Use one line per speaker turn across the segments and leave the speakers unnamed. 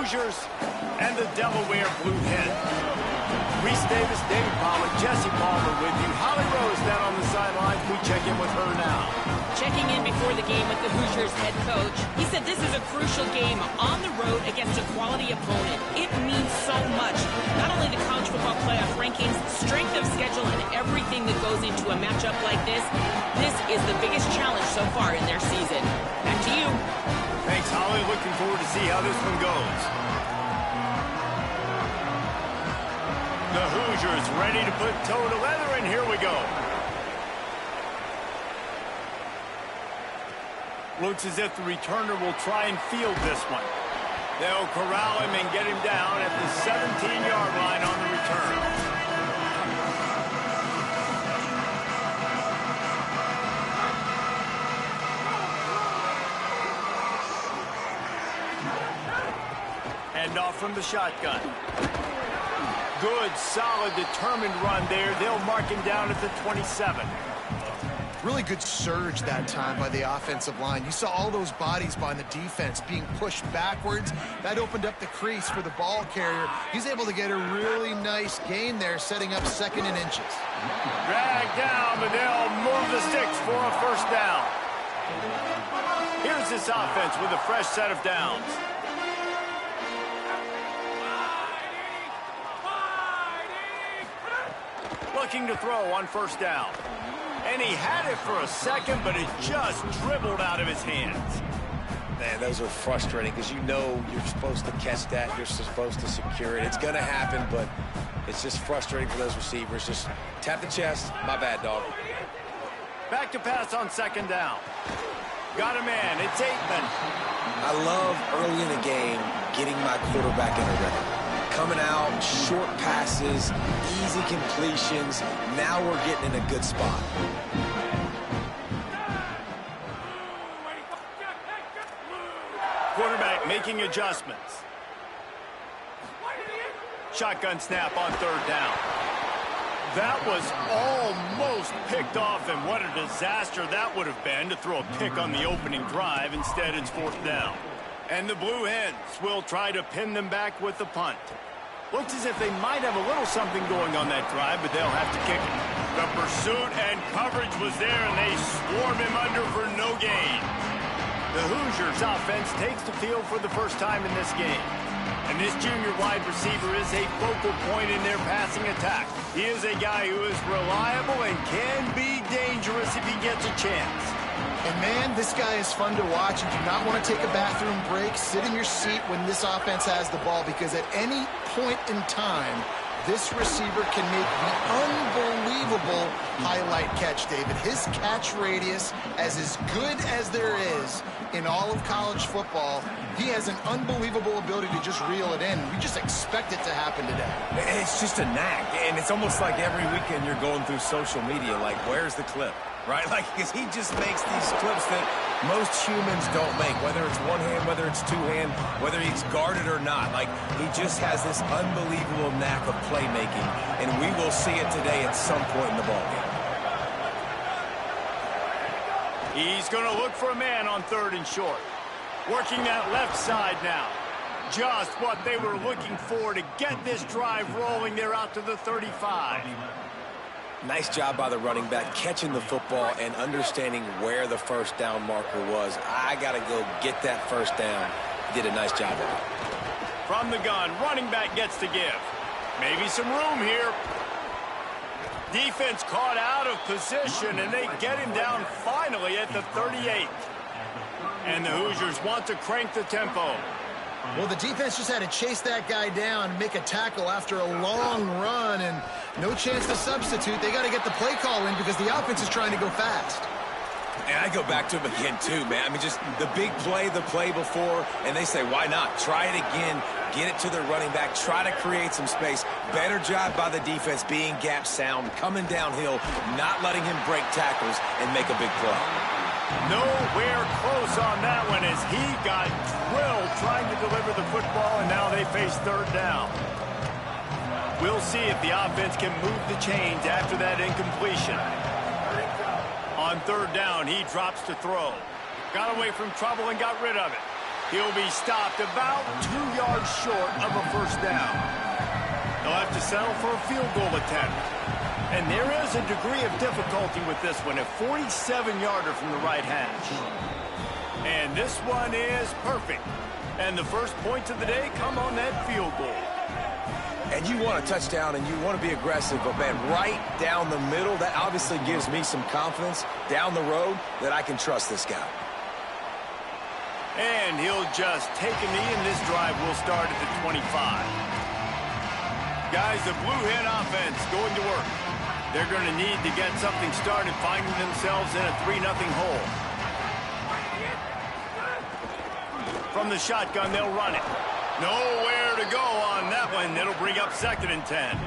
Hoosiers and the Delaware Blue Hen. Reese Davis, David Pollack, Jesse Palmer with you. Holly Rose down on the sidelines. We check in with her now.
Checking in before the game with the Hoosiers head coach. He said this is a crucial game on the road against a quality opponent. It means so much. Not only the college football playoff rankings, strength of schedule, and everything that goes into a matchup like this. This is the biggest challenge so far in their season. Back to you.
Thanks, Holly. Looking forward to see how this one goes. The Hoosiers ready to put toe to leather, and here we go. Looks as if the returner will try and field this one. They'll corral him and get him down at the 17-yard line on the return. Hand off from the shotgun. Good, solid, determined run there. They'll mark him down at the 27.
Really good surge that time by the offensive line. You saw all those bodies behind the defense being pushed backwards. That opened up the crease for the ball carrier. He's able to get a really nice gain there, setting up 2nd and inches.
Drag down, but they'll move the sticks for a first down. Here's this offense with a fresh set of downs. Looking to throw on first down. And he had it for a second, but it just dribbled out of his hands.
Man, those are frustrating because you know you're supposed to catch that. You're supposed to secure it. It's going to happen, but it's just frustrating for those receivers. Just tap the chest. My bad, dog.
Back to pass on 2nd down. Got a man. It's Aitman.
I love early in the game getting my quarterback in a rhythm. Coming out, short passes, easy completions. Now we're getting in a good spot.
Quarterback making adjustments. Shotgun snap on 3rd down. That was almost picked off, and what a disaster that would have been to throw a pick on the opening drive. Instead, it's 4th down. And the Blue Hens will try to pin them back with the punt. Looks as if they might have a little something going on that drive, but they'll have to kick it. The pursuit and coverage was there, and they swarm him under for no gain. The Hoosiers offense takes the field for the first time in this game. And this junior wide receiver is a focal point in their passing attack. He is a guy who is reliable and can be dangerous if he gets a chance.
And, man, this guy is fun to watch. You do not want to take a bathroom break. Sit in your seat when this offense has the ball, because at any point in time, this receiver can make the unbelievable highlight catch, David. His catch radius is as good as there is in all of college football. He has an unbelievable ability to just reel it in. We just expect it to happen today.
It's just a knack, and it's almost like every weekend you're going through social media, like, where's the clip? Right? Like, because he just makes these clips that most humans don't make, whether it's one hand, whether it's two hand, whether he's guarded or not. Like, he just has this unbelievable knack of playmaking, and we will see it today at some point in the ballgame.
He's going to look for a man on 3rd and short. Working that left side now. Just what they were looking for to get this drive rolling. They're out to the 35.
Nice job by the running back, catching the football and understanding where the first down marker was. I got to go get that first down. He did a nice job of it.
From the gun, running back gets to give. Maybe some room here. Defense caught out of position, and they get him down finally at the 38. And the Hoosiers want to crank the tempo.
Well, the defense just had to chase that guy down, make a tackle after a long run, and no chance to substitute. They got to get the play call in because the offense is trying to go fast.
And I go back to him again, too, man. I mean, just the big play, the play before, and they say, why not? Try it again, get it to their running back, try to create some space. Better job by the defense being gap sound, coming downhill, not letting him break tackles and make a big play.
Nowhere close on that one as he got drilled trying to deliver the football, and now they face 3rd down. We'll see if the offense can move the chains after that incompletion. On 3rd down, he drops to throw. Got away from trouble and got rid of it. He'll be stopped about 2 yards short of a first down. They'll have to settle for a field goal attempt. And there is a degree of difficulty with this one, a 47-yarder from the right hash. And this one is perfect. And the first points of the day come on that field goal.
And you want a touchdown and you want to be aggressive, but, man, right down the middle, that obviously gives me some confidence down the road that I can trust this guy.
And he'll just take a knee, and this drive will start at the 25. Guys, the Blue Hen offense going to work. They're going to need to get something started, finding themselves in a 3-0 hole. From the shotgun, they'll run it. Nowhere to go on that one. It'll bring up 2nd and 10.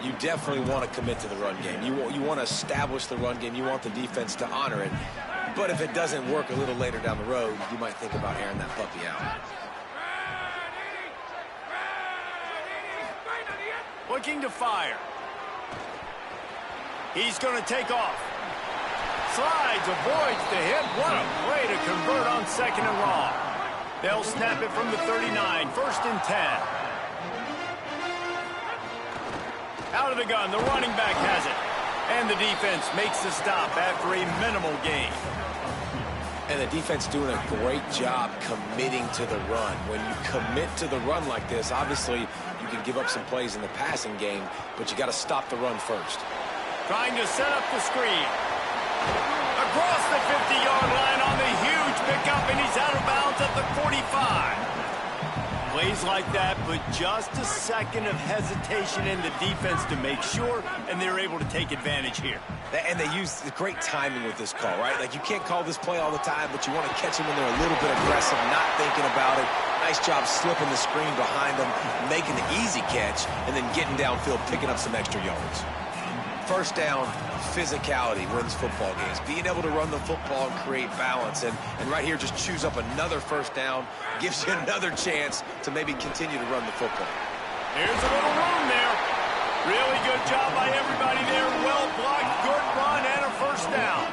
You definitely want to commit to the run game. You want to establish the run game. You want the defense to honor it. But if it doesn't work a little later down the road, you might think about airing that puppy out.
Looking to fire. He's going to take off. Slides, avoids the hit. What a play to convert on 2nd and long. They'll snap it from the 39, 1st and 10. Out of the gun, the running back has it. And the defense makes the stop after a minimal gain.
And the defense doing a great job committing to the run. When you commit to the run like this, obviously you can give up some plays in the passing game, but you got to stop the run first.
Trying to set up the screen. Across the 50-yard line on the huge pickup, and he's out of bounds at the 45. Plays like that, but just a second of hesitation in the defense to make sure, and they're able to take advantage here.
And they use great timing with this call, right? Like, you can't call this play all the time, but you want to catch them when they're a little bit aggressive, not thinking about it. Nice job slipping the screen behind them, making the easy catch, and then getting downfield, picking up some extra yards. First down, physicality wins football games. Being able to run the football and create balance. And right here, just choose up another first down, gives you another chance to maybe continue to run the football.
Here's a little room there. Really good job by everybody there. Well blocked, good run, and a first down.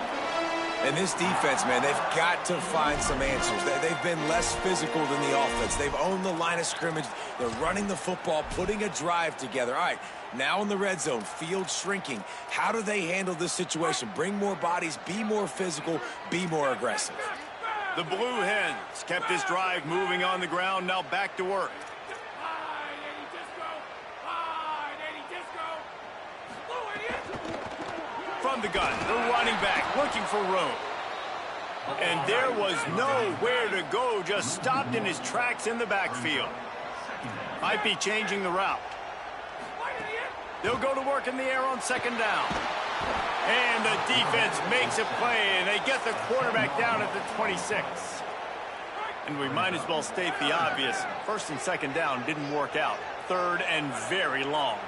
And this defense, man, they've got to find some answers. They've been less physical than the offense. They've owned the line of scrimmage. They're running the football, putting a drive together. All right, now in the red zone, field shrinking. How do they handle this situation? Bring more bodies, be more physical, be more aggressive.
The Blue Hens kept this drive moving on the ground. Now back to work. From the gun, the running back looking for room. And there was nowhere to go, just stopped in his tracks in the backfield. Might be changing the route. They'll go to work in the air on 2nd down. And the defense makes a play, and they get the quarterback down at the 26. And we might as well state the obvious. 1st and 2nd down didn't work out. 3rd and very long.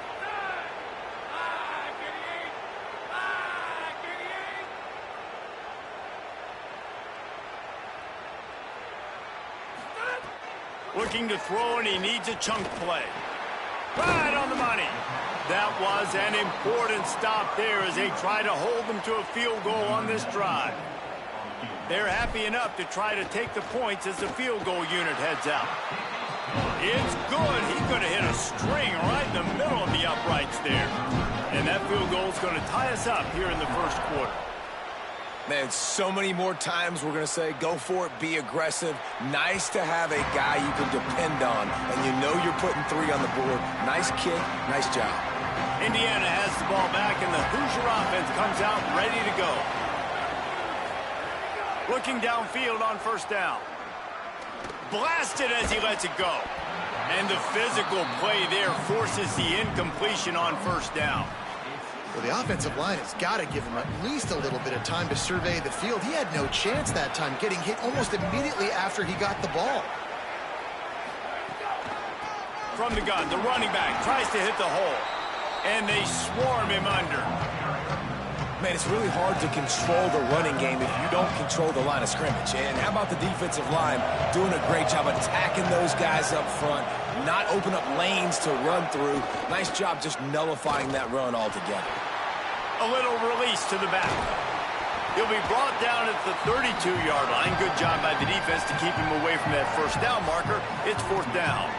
Looking to throw, and he needs a chunk play. Right on the money. That was an important stop there as they try to hold them to a field goal on this drive. They're happy enough to try to take the points as the field goal unit heads out. It's good. He's going to hit a string right in the middle of the uprights there. And that field goal is going to tie us up here in the first quarter.
Man, so many more times we're going to say, go for it, be aggressive. Nice to have a guy you can depend on, and you know you're putting 3 on the board. Nice kick, nice job.
Indiana has the ball back, and the Hoosier offense comes out ready to go. Looking downfield on 1st down. Blasted as he lets it go. And the physical play there forces the incompletion on 1st down.
Well, the offensive line has got to give him at least a little bit of time to survey the field. He had no chance that time, getting hit almost immediately after he got the ball.
From the gun, the running back tries to hit the hole, and they swarm him under.
Man, it's really hard to control the running game if you don't control the line of scrimmage. And how about the defensive line doing a great job attacking those guys up front, not open up lanes to run through. Nice job just nullifying that run altogether.
A little release to the back. He'll be brought down at the 32-yard line. Good job by the defense to keep him away from that first down marker. It's 4th down.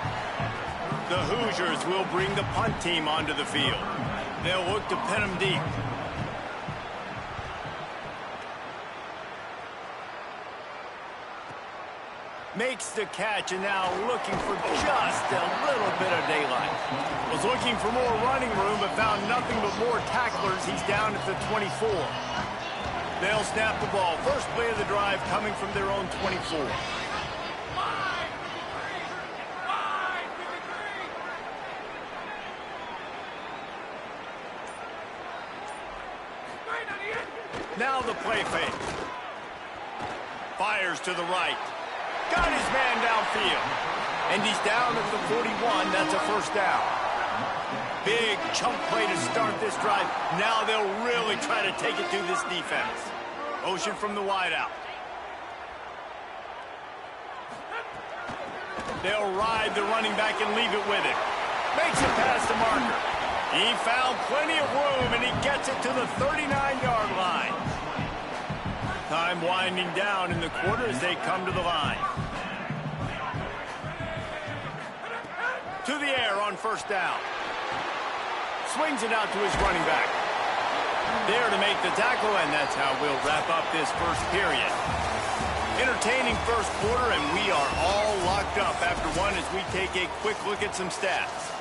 The Hoosiers will bring the punt team onto the field. They'll look to pin him deep. Makes the catch, and now looking for just a little bit of daylight. Was looking for more running room, but found nothing but more tacklers. He's down at the 24. They'll snap the ball. First play of the drive coming from their own 24. Now the play fake. Fires to the right. Got his man downfield. And he's down at the 41. That's a first down. Big chunk play to start this drive. Now they'll really try to take it to this defense. Motion from the wideout. They'll ride the running back and leave it with him. Makes it past the marker. He found plenty of room, and he gets it to the 39-yard line. Time winding down in the quarter as they come to the line. To the air on first down. Swings it out to his running back. There to make the tackle, and that's how we'll wrap up this first period. Entertaining first quarter, and we are all locked up after one as we take a quick look at some stats.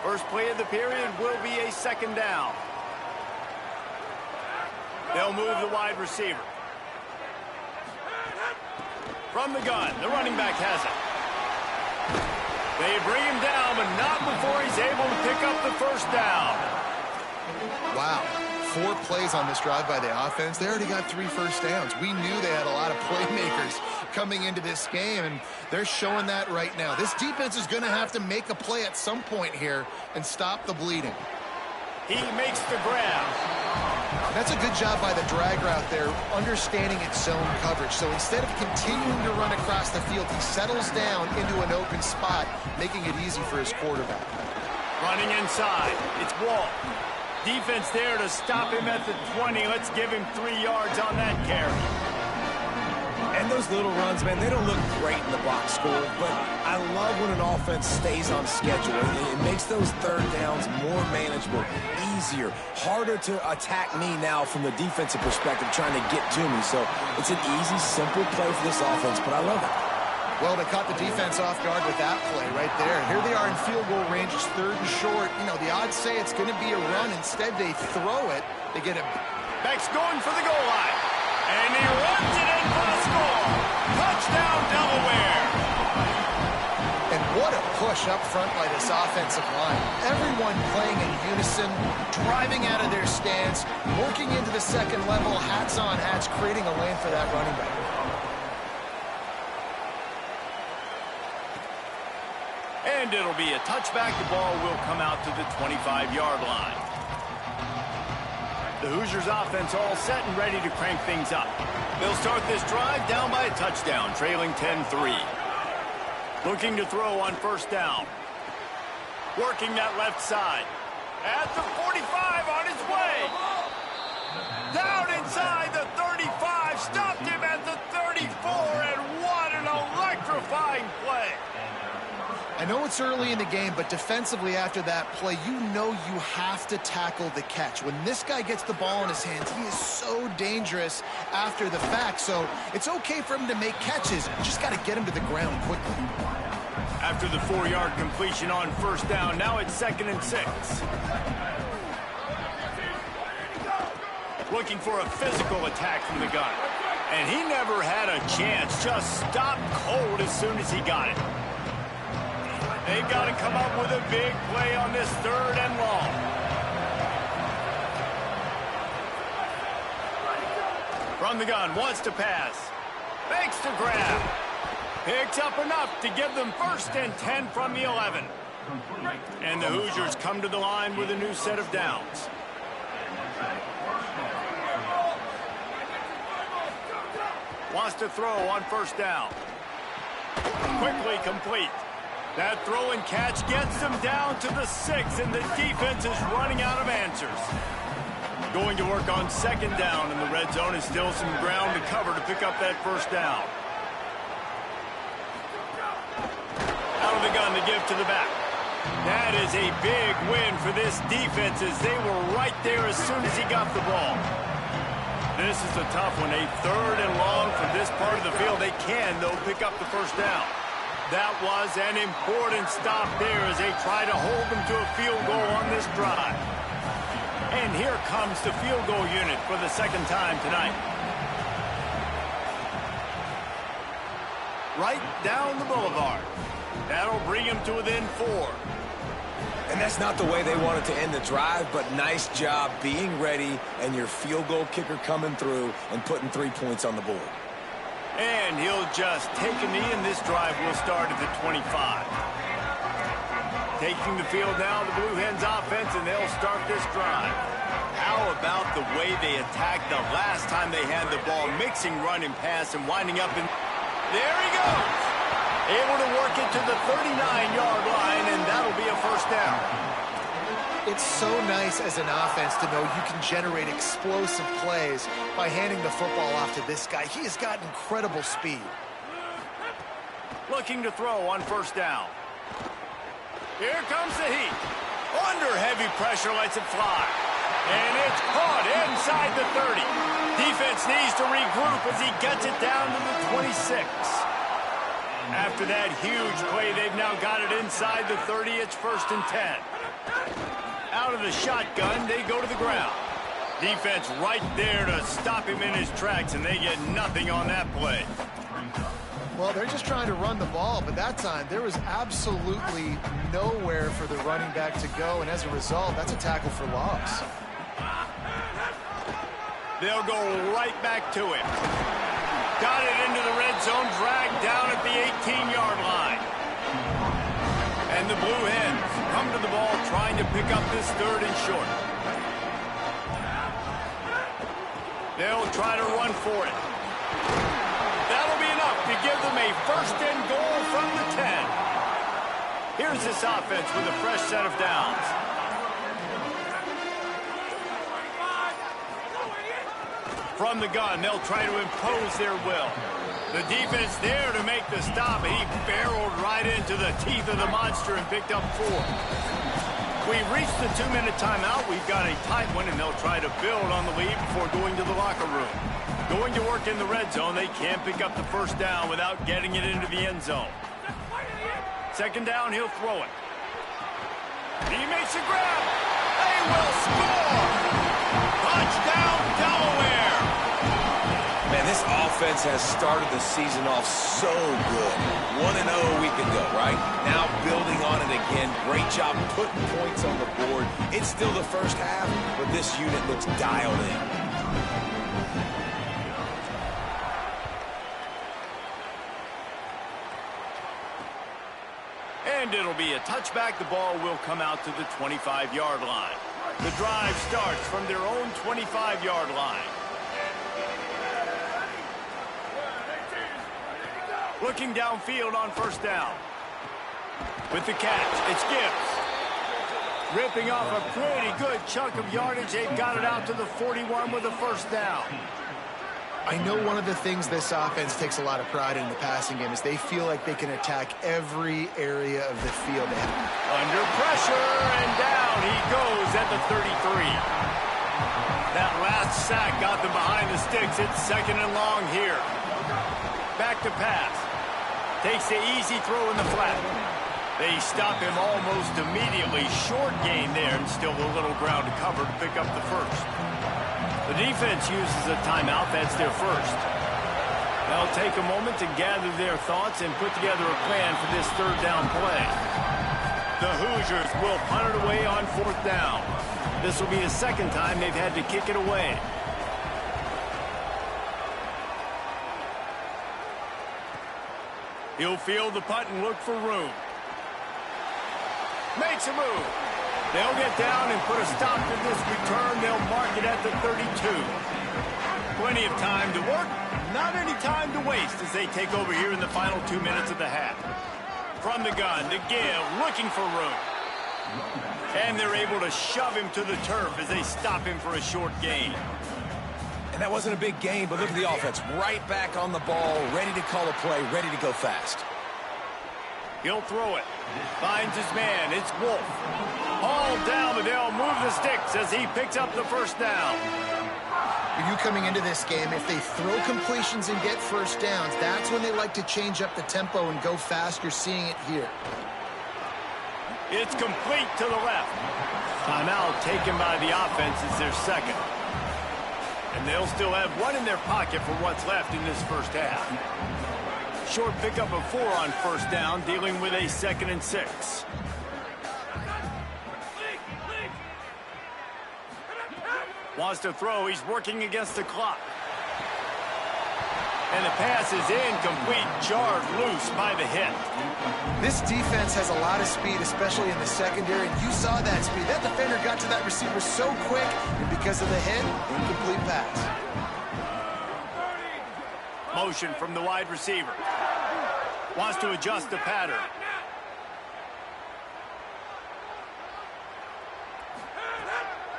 First play of the period will be a second down. They'll move the wide receiver. From the gun, the running back has it. They bring him down, but not before he's able to pick up the first down.
Wow. 4 plays on this drive by the offense. They already got 3 first downs. We knew they had a lot of playmakers coming into this game, and they're showing that right now. This defense is going to have to make a play at some point here and stop the bleeding.
He makes the grab.
That's a good job by the drag route there, understanding its zone coverage. So instead of continuing to run across the field, he settles down into an open spot, making it easy for his quarterback.
Running inside. It's Walt. Defense there to stop him at the 20. Let's give him 3 yards on that carry.
And those little runs, man, they don't look great in the box score, but I love when an offense stays on schedule. It makes those third downs more manageable, easier, harder to attack me now from the defensive perspective trying to get to me. So it's an easy, simple play for this offense, but I love it.
Well, they caught the defense off guard with that play right there. Here they are in field goal range. It's 3rd and short. You know, the odds say it's going to be a run. Instead, they throw it. They get it.
Beck's going for the goal line. And he runs it in for the score. Touchdown, Delaware.
And what a push up front by this offensive line. Everyone playing in unison, driving out of their stance, working into the second level, hats on hats, creating a lane for that running back.
And it'll be a touchback. The ball will come out to the 25-yard line. The Hoosiers offense all set and ready to crank things up. They'll start this drive down by a touchdown, trailing 10-3. Looking to throw on first down. Working that left side. At the 45 on his way. Down inside the 35. Stopped him at the 34. And what an electrifying play.
I know it's early in the game, but defensively after that play, you know you have to tackle the catch. When this guy gets the ball in his hands, he is so dangerous after the fact. So it's okay for him to make catches. You just got to get him to the ground quickly.
After the 4-yard completion on first down, now it's 2nd and 6. Looking for a physical attack from the gun. And he never had a chance. Just stopped cold as soon as he got it. They've got to come up with a big play on this 3rd and long. From the gun, wants to pass. Makes the grab. Picks up enough to give them 1st and 10 from the 11. And the Hoosiers come to the line with a new set of downs. Wants to throw on first down. Quickly complete. That throw and catch gets them down to the 6, and the defense is running out of answers. Going to work on second down, and the red zone is still some ground to cover to pick up that first down. Out of the gun to give to the back. That is a big win for this defense as they were right there as soon as he got the ball. This is a tough one, a third and long from this part of the field. They can, though, pick up the first down. That was an important stop there as they try to hold them to a field goal on this drive. And here comes the field goal unit for the second time tonight. Right down the boulevard. That'll bring him to within 4.
And that's not the way they wanted to end the drive, but nice job being ready and your field goal kicker coming through and putting 3 points on the board.
And he'll just take a knee, and this drive will start at the 25. Taking the field now, the Blue Hens offense, and they'll start this drive. How about the way they attacked the last time they had the ball, mixing run and pass and winding up in... There he goes! Able to work it to the 39-yard line, and that'll be a first down.
It's so nice as an offense to know you can generate explosive plays by handing the football off to this guy. He has got incredible speed.
Looking to throw on first down. Here comes the heat. Under heavy pressure, lets it fly. And it's caught inside the 30. Defense needs to regroup as he gets it down to the 26. After that huge play, they've now got it inside the 30. It's 1st and 10. Out of the shotgun, they go to the ground. Defense right there to stop him in his tracks, and they get nothing on that play.
Well, they're just trying to run the ball, but that time there was absolutely nowhere for the running back to go, and as a result, that's a tackle for loss.
They'll go right back to him. Got it into the red zone, dragged down at the 18-yard line. And the Blue Hens come to the ball trying to pick up this 3rd and short. They'll try to run for it. That'll be enough to give them a 1st and goal from the 10. Here's this offense with a fresh set of downs. From the gun, they'll try to impose their will. The defense there to make the stop, and he barreled right into the teeth of the monster and picked up 4. We've reached the 2-minute timeout. We've got a tight one, and they'll try to build on the lead before going to the locker room. Going to work in the red zone, they can't pick up the first down without getting it into the end zone. Second down, he'll throw it. He makes a grab. They will score! Touchdown, Delaware!
Man, this offense has started the season off so good. 1-0 a week ago, right? Now building on it again. Great job putting points on the board. It's still the first half, but this unit looks dialed in.
And it'll be a touchback. The ball will come out to the 25-yard line. The drive starts from their own 25-yard line. Looking downfield on first down. With the catch, it's Gibbs. Ripping off a pretty good chunk of yardage. They've got it out to the 41 with a first down.
I know one of the things this offense takes a lot of pride in the passing game is they feel like they can attack every area of the field.
Under pressure, and down he goes at the 33. That last sack got them behind the sticks. It's 2nd and long here. Back to pass. Takes the easy throw in the flat. They stop him almost immediately. Short gain there, and still a little ground to cover to pick up the first. The defense uses a timeout. That's their first. They'll take a moment to gather their thoughts and put together a plan for this 3rd down play. The Hoosiers will punt it away on 4th down. This will be the 2nd time they've had to kick it away. He'll field the punt and look for room. Makes a move. They'll get down and put a stop to this return. They'll mark it at the 32. Plenty of time to work. Not any time to waste as they take over here in the final 2 minutes of the half. From the gun to give, looking for room. And they're able to shove him to the turf as they stop him for a short gain.
And that wasn't a big gain, but look at the offense. Right back on the ball, ready to call a play, ready to go fast.
He'll throw it. Finds his man. It's Wolf. All down, but they'll move the sticks as he picks up the first down.
For you coming into this game, if they throw completions and get first downs, that's when they like to change up the tempo and go fast. You're seeing it here.
It's complete to the left. Timeout taken by the offense. It's their second. And they'll still have one in their pocket for what's left in this first half. Short pickup of 4 on first down, dealing with a 2nd and 6. Wants to throw. He's working against the clock. And the pass is incomplete, jarred loose by the hit.
This defense has a lot of speed, especially in the secondary, and you saw that speed. That defender got to that receiver so quick, and because of the hit, incomplete pass.
Motion from the wide receiver. Wants to adjust the pattern.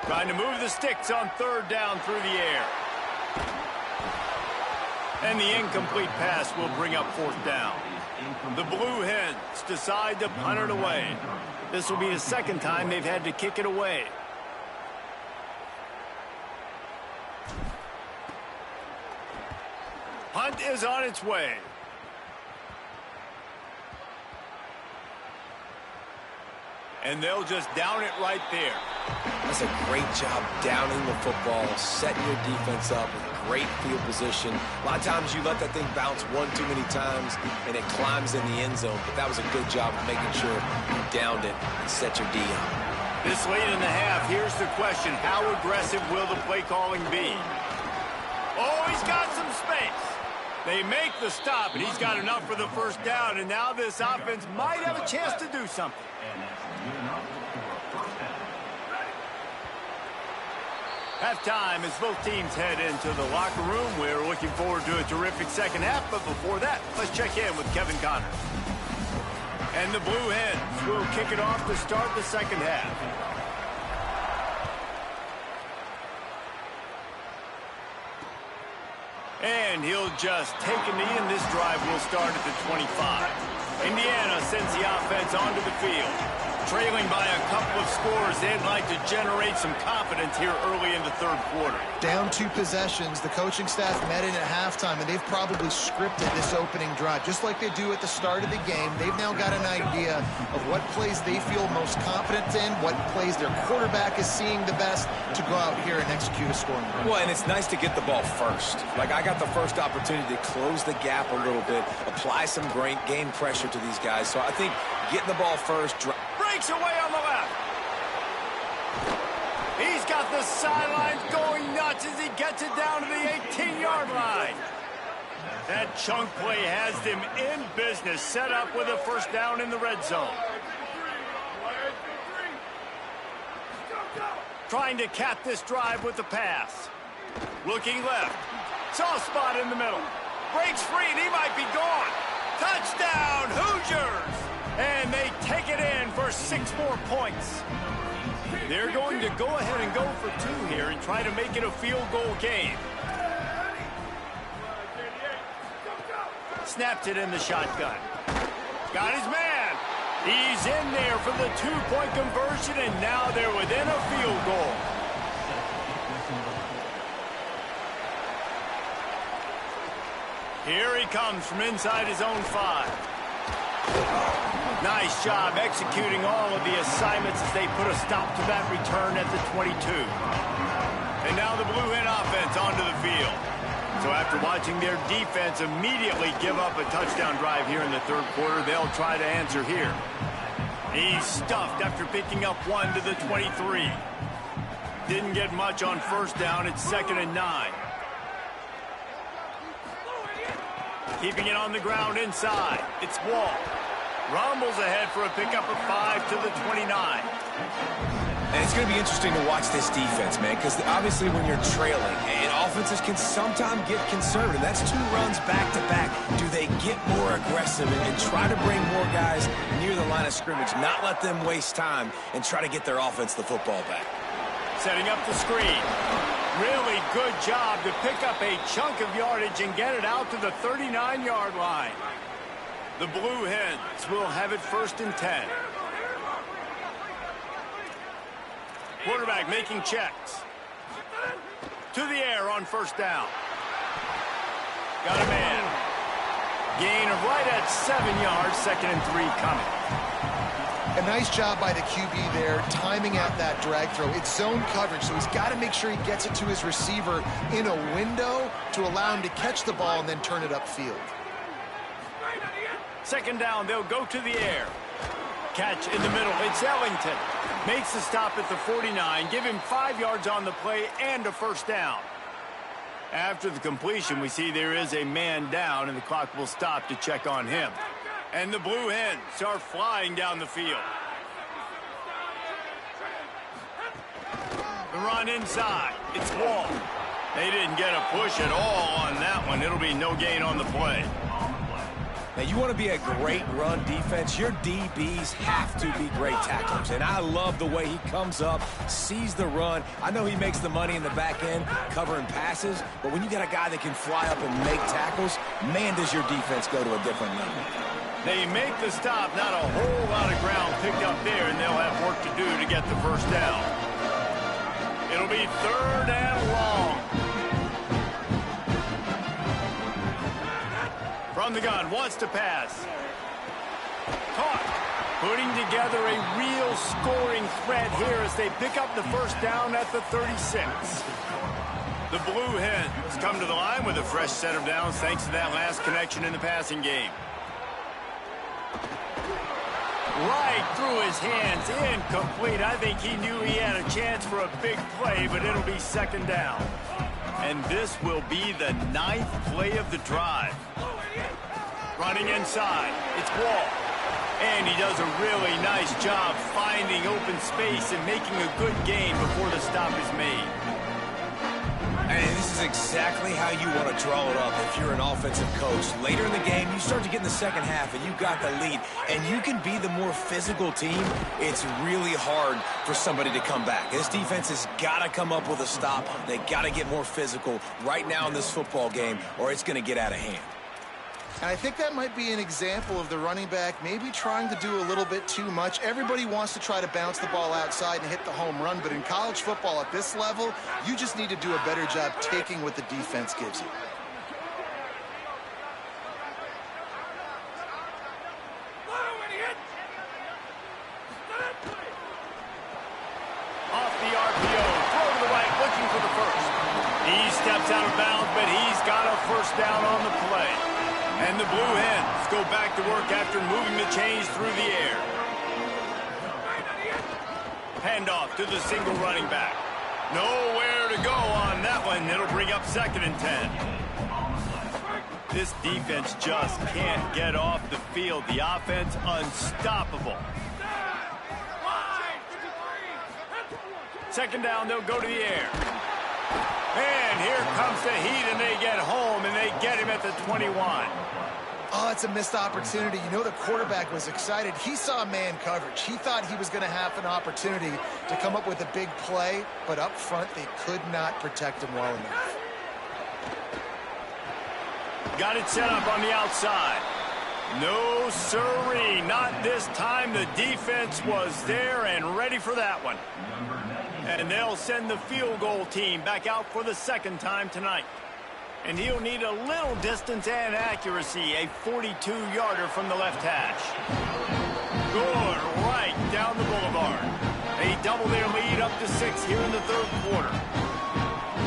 Trying to move the sticks on 3rd down through the air. And the incomplete pass will bring up 4th down. The Blue Hens decide to punt it away. This will be the 2nd time they've had to kick it away. Punt is on its way. And they'll just down it right there.
That's a great job downing the football, setting your defense up with great field position. A lot of times you let that thing bounce one too many times and it climbs in the end zone. But that was a good job of making sure you downed it and set your D up.
This late in the half, here's the question. How aggressive will the play calling be? Oh, he's got some space. They make the stop, and he's got enough for the first down. And now this offense might have a chance to do something. Halftime as both teams head into the locker room. We're looking forward to a terrific second half, but before that, let's check in with Kevin Connors. And the Blue Hens will kick it off to start the second half. And he'll just take a knee, and this drive will start at the 25. Indiana sends the offense onto the field. Trailing by a couple of scores, they'd like to generate some confidence here early in the 3rd quarter.
Down 2 possessions, the coaching staff met in at halftime, and they've probably scripted this opening drive. Just like they do at the start of the game, they've now got an idea of what plays they feel most confident in, what plays their quarterback is seeing the best to go out here and execute a scoring drive.
Well, and it's nice to get the ball first. Like, I got the first opportunity to close the gap a little bit, apply some great game pressure to these guys. So I think getting the ball first...
Breaks away on the left. He's got the sidelines going nuts as he gets it down to the 18-yard line. That chunk play has them in business, set up with a first down in the red zone. Trying to cap this drive with the pass. Looking left. Soft spot in the middle. Breaks free, and he might be gone. Touchdown, Hoosiers! And they take it in for 6 more points. They're going to go ahead and go for 2 here and try to make it a field goal game. Snapped it in the shotgun. Got his man. He's in there for the 2-point conversion, and now they're within a field goal. Here he comes from inside his own 5. Nice job executing all of the assignments as they put a stop to that return at the 22. And now the Blue Hen offense onto the field. So after watching their defense immediately give up a touchdown drive here in the 3rd quarter, they'll try to answer here. He's stuffed after picking up 1 to the 23. Didn't get much on first down. It's 2nd and 9. Keeping it on the ground inside. It's Wall. Rumbles ahead for a pickup of 5 to the 29.
And it's going to be interesting to watch this defense, man, because obviously when you're trailing, and offenses can sometimes get conservative. That's 2 runs back-to-back. Do they get more aggressive and try to bring more guys near the line of scrimmage, not let them waste time, and try to get their offense the football back?
Setting up the screen. Really good job to pick up a chunk of yardage and get it out to the 39-yard line. The Blue Hens will have it 1st and 10. Quarterback making checks. To the air on 1st down. Got a man. Gain of right at 7 yards. 2nd and 3 coming.
A nice job by the QB there, timing out that drag throw. It's zone coverage, so he's got to make sure he gets it to his receiver in a window to allow him to catch the ball and then turn it upfield.
2nd down, they'll go to the air. Catch in the middle. It's Ellington. Makes the stop at the 49. Give him 5 yards on the play and a 1st down. After the completion, we see there is a man down, and the clock will stop to check on him. And the Blue Hens are flying down the field. The run inside. It's Wall. They didn't get a push at all on that one. It'll be no gain on the play.
Now, you want to be a great run defense, your DBs have to be great tacklers. And I love the way he comes up, sees the run. I know he makes the money in the back end covering passes, but when you got a guy that can fly up and make tackles, man, does your defense go to a different level.
They make the stop, not a whole lot of ground picked up there, and they'll have work to do to get the 1st down. It'll be 3rd and long. From the gun, wants to pass. Caught. Putting together a real scoring threat here as they pick up the 1st down at the 36. The Blue Hens come to the line with a fresh set of downs thanks to that last connection in the passing game. Right through his hands, incomplete. I think he knew he had a chance for a big play, but it'll be 2nd down. And this will be the 9th play of the drive. Running inside, it's Wall. And he does a really nice job finding open space and making a good gain before the stop is made.
And this is exactly how you want to draw it up if you're an offensive coach. Later in the game, you start to get in the second half, and you've got the lead, and you can be the more physical team. It's really hard for somebody to come back. This defense has got to come up with a stop. They got to get more physical right now in this football game, or it's going to get out of hand.
And I think that might be an example of the running back maybe trying to do a little bit too much. Everybody wants to try to bounce the ball outside and hit the home run, but in college football at this level, you just need to do a better job taking what the defense gives you.
Off the RPO, throw to the right, looking for the 1st. He steps out of bounds, but he's got a 1st down on the play. And the Blue Hens go back to work after moving the chains through the air. Handoff to the single running back. Nowhere to go on that one. It'll bring up 2nd and 10. This defense just can't get off the field. The offense unstoppable. 2nd down, they'll go to the air. And here comes the heat, and they get home, and they get him at the 21.
Oh, it's a missed opportunity. You know the quarterback was excited. He saw man coverage. He thought he was going to have an opportunity to come up with a big play, but up front they could not protect him well enough.
Got it set up on the outside. No sirree, not this time. The defense was there and ready for that one. And they'll send the field goal team back out for the 2nd time tonight. And he'll need a little distance and accuracy, a 42-yarder from the left hash. Good, right down the boulevard. They double their lead up to 6 here in the 3rd quarter.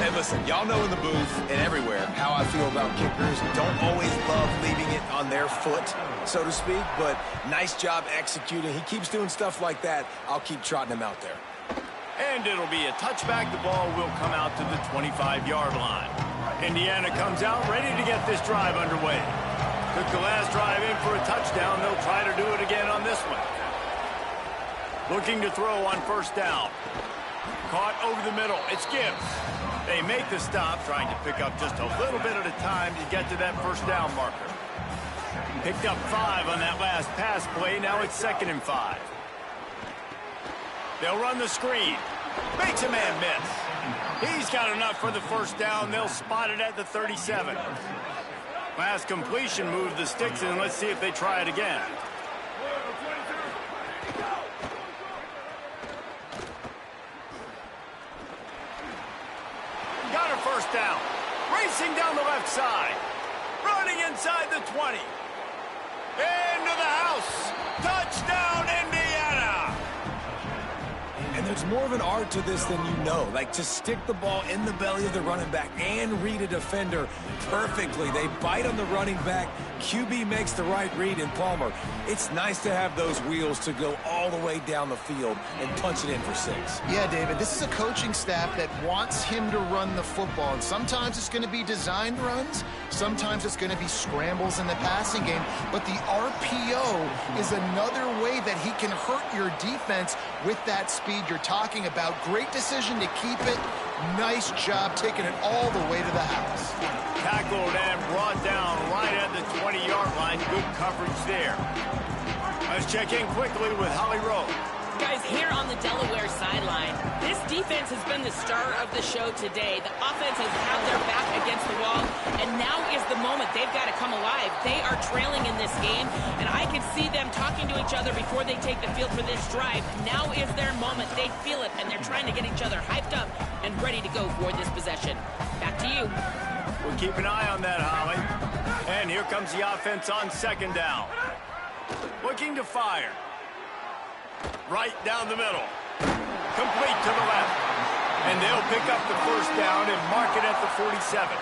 Hey, listen, y'all know in the booth and everywhere how I feel about kickers. Don't always love leaving it on their foot, so to speak, but nice job executing. He keeps doing stuff like that. I'll keep trotting him out there.
And it'll be a touchback. The ball will come out to the 25-yard line. Indiana comes out ready to get this drive underway. Took the last drive in for a touchdown. They'll try to do it again on this one. Looking to throw on first down. Caught over the middle. It's Gibbs. They make the stop, trying to pick up just a little bit at a time to get to that first down marker. Picked up 5 on that last pass play. Now it's 2nd and 5. They'll run the screen. Makes a man miss. He's got enough for the first down. They'll spot it at the 37. Last completion moved the sticks in. Let's see if they try it again. Got a first down. Racing down the left side. Running inside the 20. Into the house. Touchdown, Indiana.
And there's more of an art to this than you know. Like, to stick the ball in the belly of the running back and read a defender perfectly. They bite on the running back. QB makes the right read in Palmer. It's nice to have those wheels to go all the way down the field and punch it in for 6.
Yeah, David, this is a coaching staff that wants him to run the football. And sometimes it's going to be designed runs. Sometimes it's going to be scrambles in the passing game. But the RPO is another way that he can hurt your defense with that speed you're talking about. Great decision to keep it. Nice job taking it all the way to the house.
Tackled and brought down right at the 20-yard line. Good coverage there. Let's check in quickly with Holly Rowe.
Guys, here on the Delaware sideline, this defense has been the star of the show today. The offense has had their back against the wall, and now is the moment they've got to come alive. They are trailing in this game, and I can see them talking to each other before they take the field for this drive. Now is their moment. They feel it, and they're trying to get each other hyped up and ready to go for this possession. Back to you.
We'll keep an eye on that, Holly. And here comes the offense on 2nd down. Looking to fire. Right down the middle. Complete to the left. And they'll pick up the first down and mark it at the 47.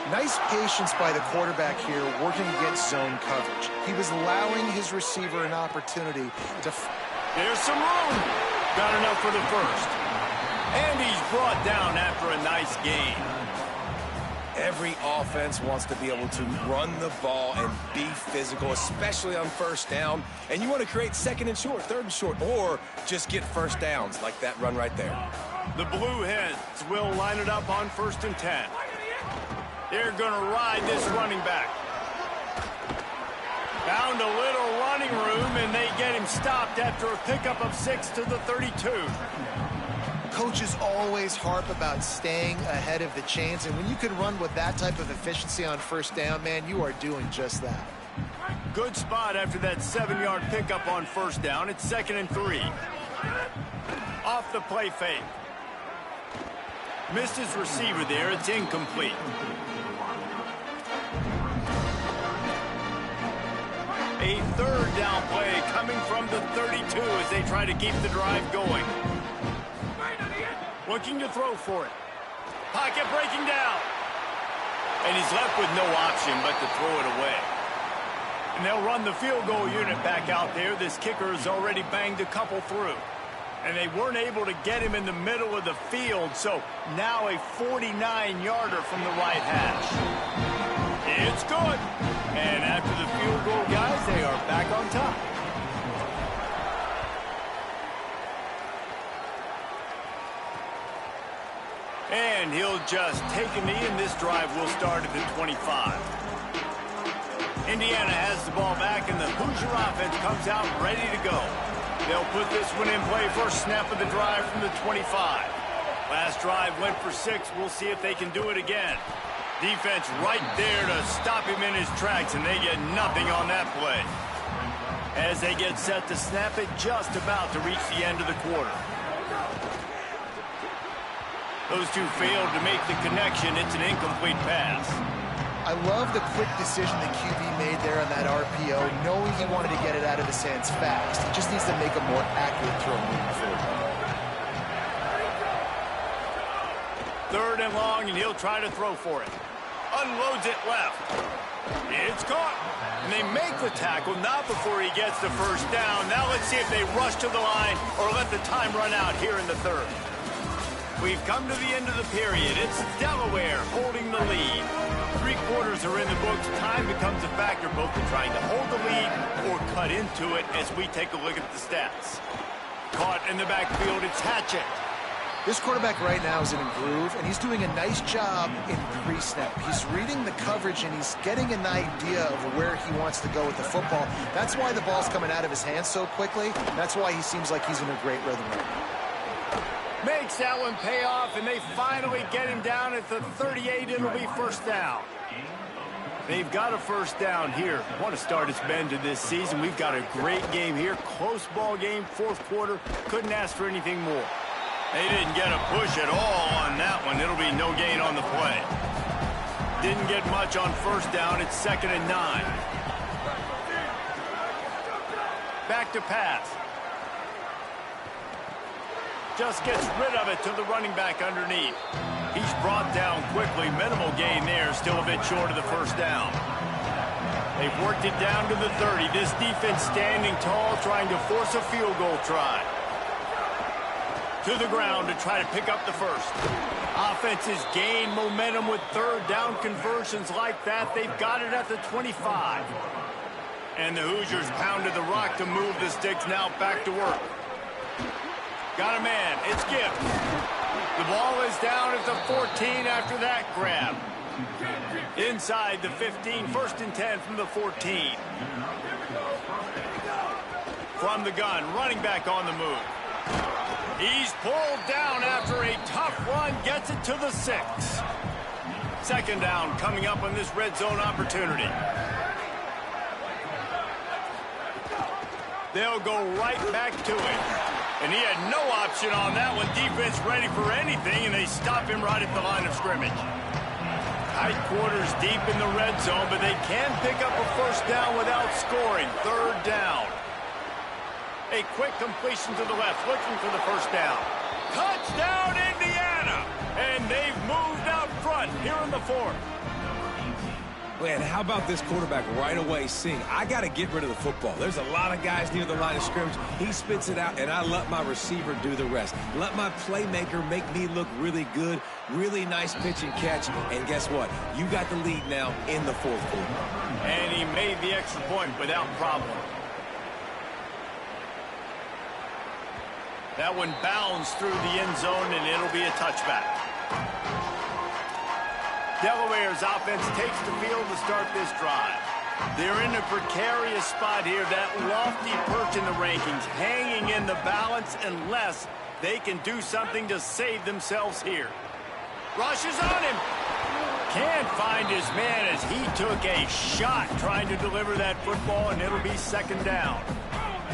Nice patience by the quarterback here working against zone coverage. He was allowing his receiver an opportunity to...
There's some room. Got enough for the first. And he's brought down after a nice gain.
Every offense wants to be able to run the ball and be physical, especially on first down. And you want to create 2nd and short, 3rd and short, or just get first downs like that run right there.
The Blue Hens will line it up on 1st and 10. They're going to ride this running back. Found a little running room, and they get him stopped after a pickup of 6 to the 32.
Coaches always harp about staying ahead of the chains, and when you can run with that type of efficiency on first down, man, you are doing just that.
Good spot after that 7-yard pickup on first down. It's 2nd and 3. Off the play fake. Missed his receiver there. It's incomplete. A 3rd down play coming from the 32 as they try to keep the drive going. Looking to throw for it. Pocket breaking down. And he's left with no option but to throw it away. And they'll run the field goal unit back out there. This kicker has already banged a couple through. And they weren't able to get him in the middle of the field, so now a 49-yarder from the right hash. It's good. And after the field goal, guys, they are back on top. And he'll just take a knee, and this drive will start at the 25. Indiana has the ball back, and the Hoosier offense comes out ready to go. They'll put this one in play first snap of the drive from the 25. Last drive went for 6. We'll see if they can do it again. Defense right there to stop him in his tracks, and they get nothing on that play. As they get set to snap it, just about to reach the end of the quarter. Those two failed to make the connection. It's an incomplete pass.
I love the quick decision the QB made there on that RPO, knowing he wanted to get it out of his hands fast. He just needs to make a more accurate throw moving forward.
3rd and long, and he'll try to throw for it. Unloads it left. It's caught. And they make the tackle, not before he gets the first down. Now let's see if they rush to the line or let the time run out here in the 3rd. We've come to the end of the period. It's Delaware holding the lead. 3 quarters are in the books. Time becomes a factor both in trying to hold the lead or cut into it as we take a look at the stats. Caught in the backfield, it's Hatchett.
This quarterback right now is in a groove, and he's doing a nice job in pre-snap. He's reading the coverage, and he's getting an idea of where he wants to go with the football. That's why the ball's coming out of his hands so quickly. That's why he seems like he's in a great rhythm right now.
Makes that one pay off, and they finally get him down at the 38. It'll be first down. They've got a first down here. What a start it's been to this season. We've got a great game here. Close ball game, 4th quarter. Couldn't ask for anything more. They didn't get a push at all on that one. It'll be no gain on the play. Didn't get much on first down. It's 2nd and 9. Back to pass. Just gets rid of it to the running back underneath. He's brought down quickly. Minimal gain there. Still a bit short of the first down. They've worked it down to the 30. This defense standing tall, trying to force a field goal try. To the ground to try to pick up the first. Offenses gain momentum with 3rd down conversions like that. They've got it at the 25. And the Hoosiers pounded the rock to move the sticks. Now back to work. Got a man. It's Gibbs. The ball is down at the 14 after that grab. Inside the 15. 1st and 10 from the 14. From the gun. Running back on the move. He's pulled down after a tough run, gets it to the 6. 2nd down coming up on this red zone opportunity. They'll go right back to it. And he had no option on that one. Defense ready for anything, and they stop him right at the line of scrimmage. Tight quarters deep in the red zone, but they can pick up a first down without scoring. 3rd down. A quick completion to the left, looking for the first down. Touchdown, Indiana! And they've moved out front here in the 4th.
Man, how about this quarterback right away seeing, I got to get rid of the football. There's a lot of guys near the line of scrimmage. He spits it out, and I let my receiver do the rest. Let my playmaker make me look really good. Really nice pitch and catch. And guess what? You got the lead now in the 4th quarter.
And he made the extra point without problem. That one bounds through the end zone, and it'll be a touchback. Delaware's offense takes the field to start this drive. They're in a precarious spot here, that lofty perch in the rankings, hanging in the balance unless they can do something to save themselves here. Rushes on him. Can't find his man as he took a shot trying to deliver that football, and it'll be 2nd down.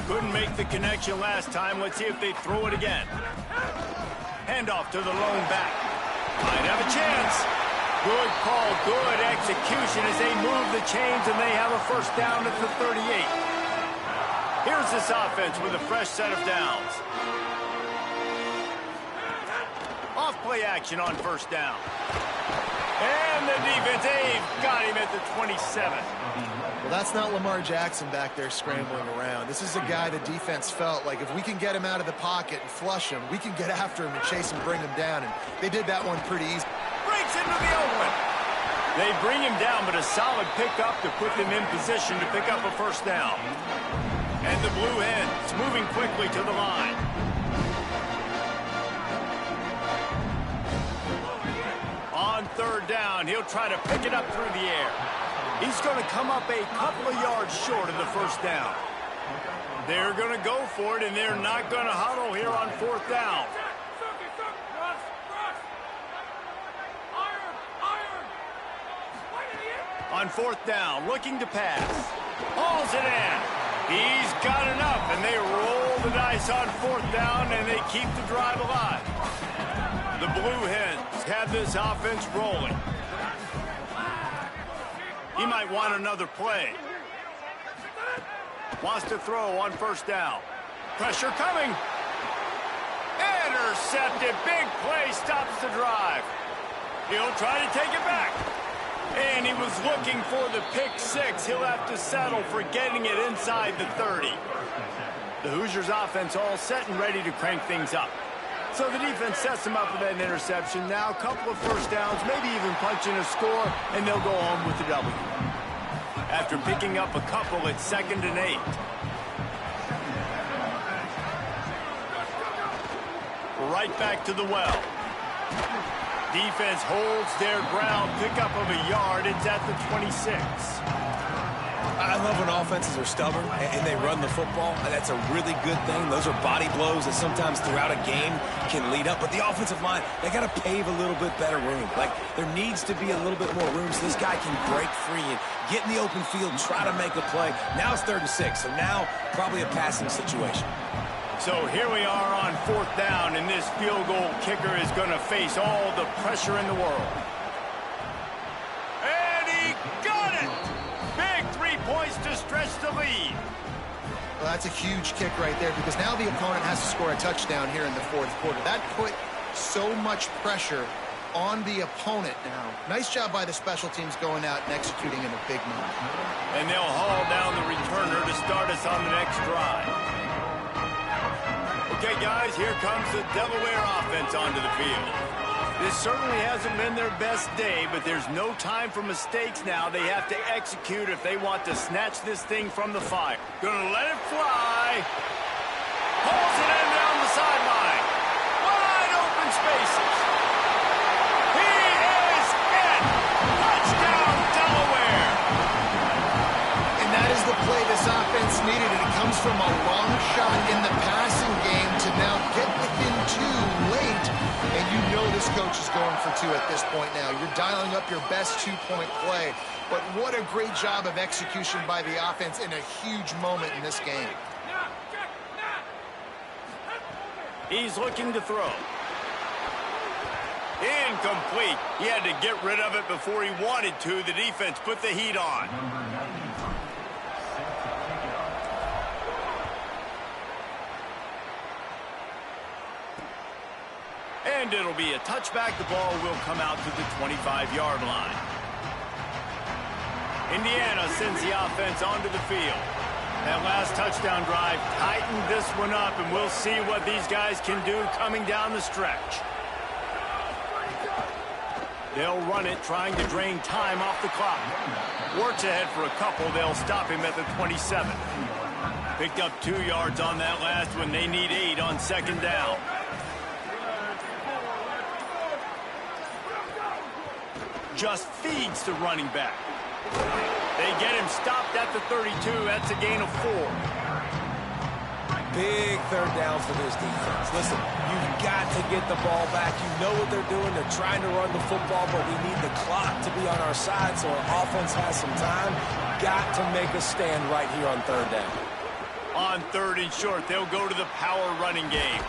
Couldn't make the connection last time. Let's see if they throw it again. Handoff to the lone back. Might have a chance. Good call, good execution as they move the chains, and they have a first down at the 38. Here's this offense with a fresh set of downs. Off play action on first down. And the defense, they've got him at the 27.
Well, that's not Lamar Jackson back there scrambling around. This is a guy the defense felt like if we can get him out of the pocket and flush him, we can get after him and chase him, bring him down. And they did that one pretty easy.
Breaks into the open. They bring him down, but a solid pickup to put them in position to pick up a first down. And the Blue Hens moving quickly to the line. On 3rd down, he'll try to pick it up through the air. He's going to come up a couple of yards short of the first down. They're going to go for it, and they're not going to huddle here on 4th down. On 4th down, looking to pass. Hauls it in. He's got enough, and they roll the dice on 4th down, and they keep the drive alive. The Blue Hens have this offense rolling. He might want another play. Wants to throw on first down. Pressure coming. Intercepted. Big play stops the drive. He'll try to take it back. And he was looking for the pick 6. He'll have to settle for getting it inside the 30. The Hoosiers offense all set and ready to crank things up. So the defense sets them up with that interception. Now a couple of first downs, maybe even punching a score, and they'll go home with the W. After picking up a couple, it's 2nd and 8. Right back to the well. Defense holds their ground. Pickup of a yard. It's at the 26.
I love when offenses are stubborn and they run the football. That's a really good thing. Those are body blows that sometimes throughout a game can lead up. But the offensive line, they got to pave a little bit better room. Like, there needs to be a little bit more room so this guy can break free and get in the open field, try to make a play. Now it's 3rd and 6, so now probably a passing situation.
So here we are on 4th down, and this field goal kicker is going to face all the pressure in the world. And he got it! Big 3 points to stretch the lead.
Well, that's a huge kick right there because now the opponent has to score a touchdown here in the 4th quarter. That put so much pressure on the opponent now. Nice job by the special teams going out and executing in a big moment.
And they'll haul down the returner to start us on the next drive. Okay, guys, here comes the Delaware offense onto the field. This certainly hasn't been their best day, but there's no time for mistakes now. They have to execute if they want to snatch this thing from the fire. Gonna let it fly. Pulls it in down the sideline. Wide open spaces. He is in. Touchdown, Delaware.
And that is the play this offense needed, and it comes from a long shot in the passing game to now get within 2 late, and you know this coach is going for 2 at this point now. You're dialing up your best 2-point play, but what a great job of execution by the offense in a huge moment in this game.
He's looking to throw. Incomplete. He had to get rid of it before he wanted to. The defense put the heat on. And it'll be a touchback. The ball will come out to the 25-yard line. Indiana sends the offense onto the field. That last touchdown drive tightened this one up, and we'll see what these guys can do coming down the stretch. They'll run it, trying to drain time off the clock. Works ahead for a couple. They'll stop him at the 27. Picked up 2 yards on that last one. They need 8 on 2nd down. Just feeds the running back. They get him stopped at the 32. That's a gain of 4.
Big 3rd down for this defense. Listen, you've got to get the ball back. You know what they're doing. They're trying to run the football, but we need the clock to be on our side so our offense has some time. Got to make a stand right here on 3rd down.
On 3rd and short, they'll go to the power running game.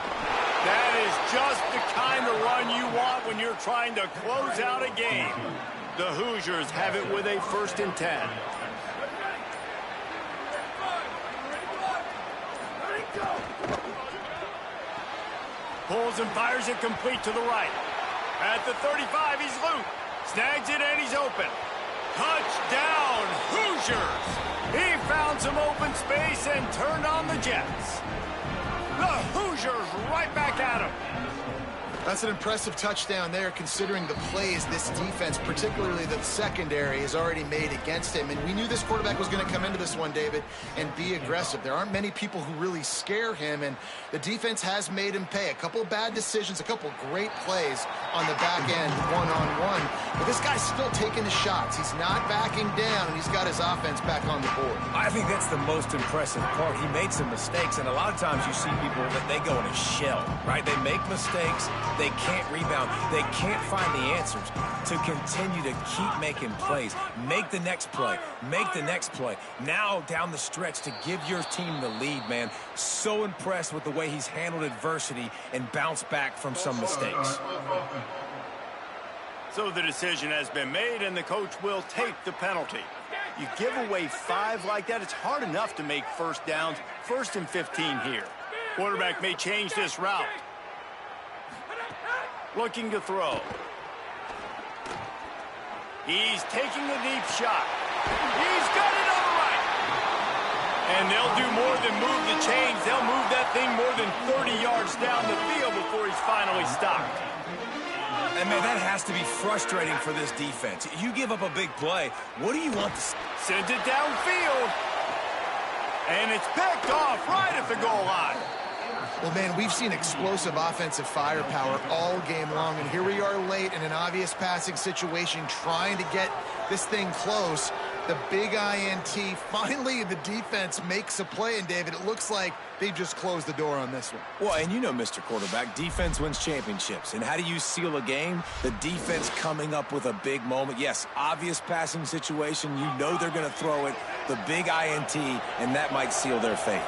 That is just the kind of run you want when you're trying to close out a game. The Hoosiers have it with a 1st and 10. Pulls and fires it complete to the right. At the 35, he's loose. Snags it and he's open. Touchdown, Hoosiers! He found some open space and turned on the Jets. The Hoosiers right back at him.
That's an impressive touchdown there, considering the plays this defense, particularly the secondary, has already made against him. And we knew this quarterback was going to come into this one, David, and be aggressive. There aren't many people who really scare him, and the defense has made him pay. A couple of bad decisions, a couple of great plays on the back end, one-on-one. But this guy's still taking the shots. He's not backing down, and he's got his offense back on the board.
I think that's the most impressive part. He made some mistakes, and a lot of times you see people that they go in a shell, right? They make mistakes. They can't rebound. They can't find the answers to continue to keep making plays. Make the next play. Make the next play. Now down the stretch to give your team the lead, man. So impressed with the way he's handled adversity and bounced back from some mistakes.
So the decision has been made, and the coach will take the penalty. You give away 5 like that, it's hard enough to make first downs. 1st and 15 here. Quarterback may change this route. Looking to throw. He's taking a deep shot. He's got it on the right. And they'll do more than move the chains. They'll move that thing more than 30 yards down the field before he's finally stopped.
And, man, that has to be frustrating for this defense. You give up a big play. What do you want to...
Sends it downfield. And it's picked off right at the goal line.
Well, man, we've seen explosive offensive firepower all game long, and here we are late in an obvious passing situation trying to get this thing close. The big INT, finally the defense makes a play, and David, it looks like they've just closed the door on this one.
Well, and you know, Mr. Quarterback, defense wins championships. And how do you seal a game? The defense coming up with a big moment. Yes, obvious passing situation. You know they're going to throw it. The big INT, and that might seal their fate.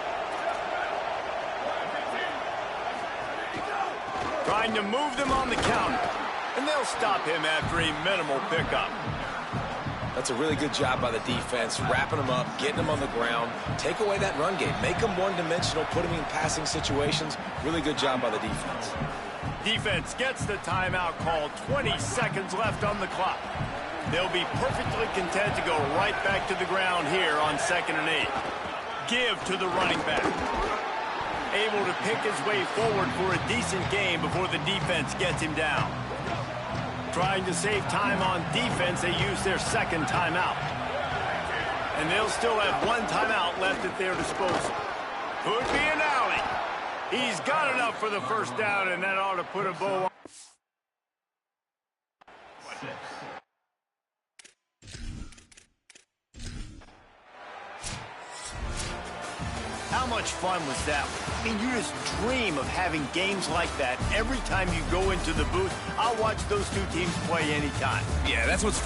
Trying to move them on the counter. And they'll stop him after a minimal pickup.
That's a really good job by the defense, wrapping them up, getting them on the ground. Take away that run game. Make them one-dimensional, put them in passing situations. Really good job by the defense.
Defense gets the timeout called. 20 seconds left on the clock. They'll be perfectly content to go right back to the ground here on 2nd and 8. Give to the running back. Able to pick his way forward for a decent game before the defense gets him down. Trying to save time on defense, they use their 2nd timeout. And they'll still have 1 timeout left at their disposal. Could be an alley. He's got enough for the 1st down, and that ought to put a bow on. How much fun was that? I mean, you just dream of having games like that every time you go into the booth. I'll watch those two teams play anytime.
Yeah, that's what's fun.